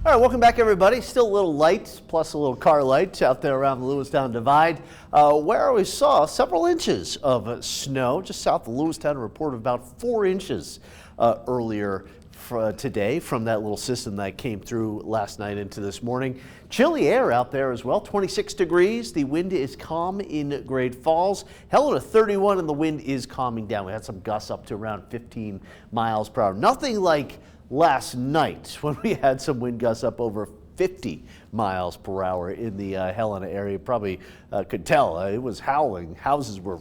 All right, welcome back, everybody. Still a little light, plus a little car light out there around the Lewistown Divide, where we saw several inches of snow just south of Lewistown. A report of about 4 inches earlier today from that little system that came through last night into this morning. Chilly air out there as well, 26 degrees. The wind is calm in Great Falls. Helena 31, and the wind is calming down. We had some gusts up to around 15 miles per hour. Nothing like last night when we had some wind gusts up over 50 miles per hour in the Helena area. Probably could tell it was howling. Houses were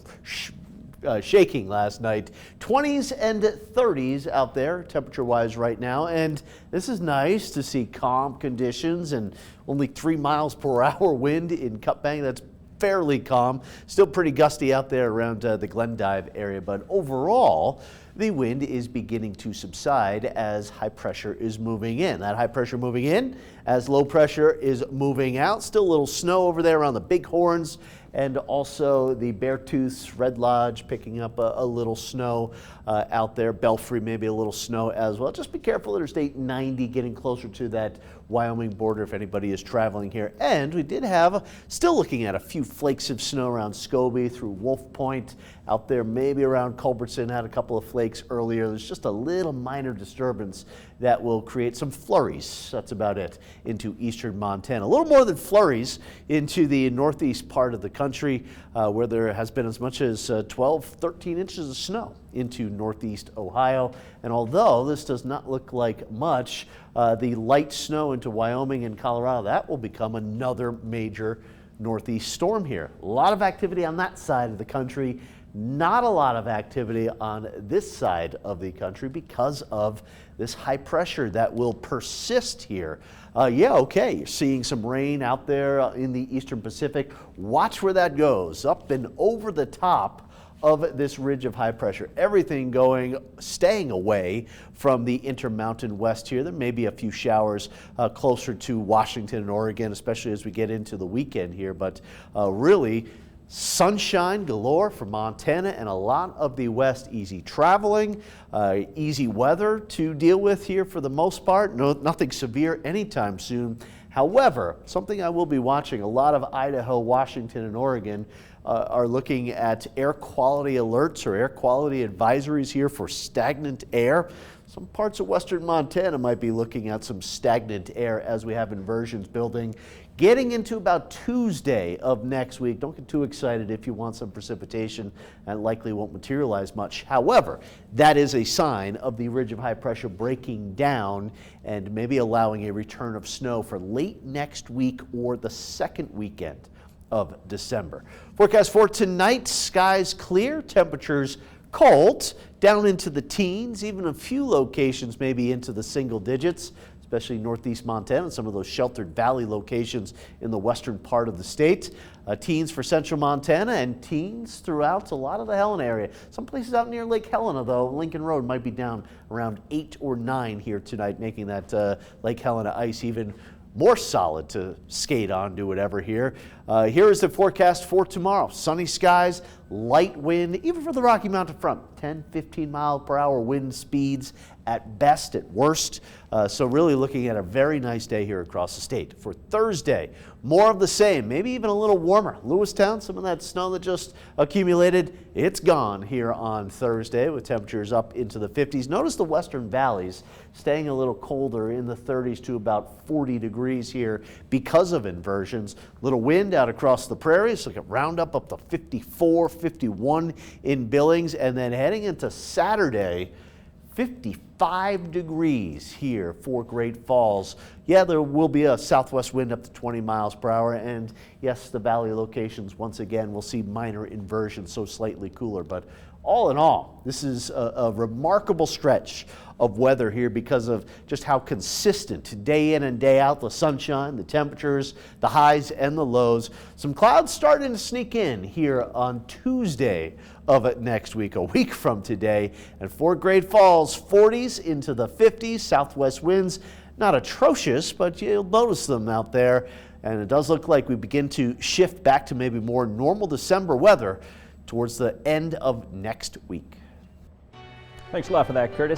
shaking last night. 20s and 30s out there temperature wise right now, and this is nice to see calm conditions and only 3 miles per hour wind in Cutbank. That's fairly calm. Still pretty gusty out there around the Glendive area, but overall the wind is beginning to subside as high pressure is moving in. That high pressure moving in as low pressure is moving out. Still a little snow over there around the Bighorns and also the Beartooths, Red Lodge picking up a little snow out there. Belfry maybe a little snow as well. Just be careful. Interstate 90 getting closer to that Wyoming border if anybody is traveling here. And we did have, still looking at a few flakes of snow around Scobie through Wolf Point out there, maybe around Culbertson. Had a couple of flakes earlier. There's just a little minor disturbance that will create some flurries. That's about it into eastern Montana. A little more than flurries into the northeast part of the country where there has been as much as 12, 13 inches of snow into northeast Ohio. And although this does not look like much, the light snow into Wyoming and Colorado, that will become another major northeast storm here. A lot of activity on that side of the country. Not a lot of activity on this side of the country because of this high pressure that will persist here. You're seeing some rain out there in the eastern Pacific. Watch where that goes, up and over the top of this ridge of high pressure. Everything staying away from the Intermountain West here. There may be a few showers closer to Washington and Oregon, especially as we get into the weekend here, but really sunshine galore for Montana and a lot of the West. Easy traveling, easy weather to deal with here for the most part. Nothing severe anytime soon. However, something I will be watching, a lot of Idaho, Washington, and Oregon are looking at air quality alerts or air quality advisories here for stagnant air. Some parts of western Montana might be looking at some stagnant air as we have inversions building. Getting into about Tuesday of next week. Don't get too excited if you want some precipitation. That likely won't materialize much. However, that is a sign of the ridge of high pressure breaking down and maybe allowing a return of snow for late next week or the second weekend of December. Forecast for tonight, skies clear, temperatures cold, down into the teens, even a few locations maybe into the single digits, especially northeast Montana and some of those sheltered valley locations in the western part of the state. Teens for central Montana and teens throughout a lot of the Helena area. Some places out near Lake Helena, though, Lincoln Road might be down around 8 or 9 here tonight, making that Lake Helena ice even more solid to skate on, do whatever here. Here is the forecast for tomorrow. Sunny skies, light wind, even for the Rocky Mountain front. 10, 15 mile per hour wind speeds at best, at worst. So really looking at a very nice day here across the state. For Thursday, more of the same, maybe even a little warmer. Lewistown, some of that snow that just accumulated, it's gone here on Thursday with temperatures up into the 50s. Notice the western valleys staying a little colder in the 30s to about 40 degrees here because of inversions. Little wind out across the prairies, like a roundup up to 54, 51 in Billings, and then heading into Saturday, 55 degrees here for Great Falls. Yeah, there will be a southwest wind up to 20 miles per hour, and yes, the valley locations once again will see minor inversions, so slightly cooler. But all in all, this is a remarkable stretch of weather here because of just how consistent day in and day out, the sunshine, the temperatures, the highs and the lows. Some clouds starting to sneak in here on Tuesday of next week, a week from today. And for Great Falls, 40s into the 50s, southwest winds, not atrocious, but you'll notice them out there. And it does look like we begin to shift back to maybe more normal December weather towards the end of next week. Thanks a lot for that, Curtis.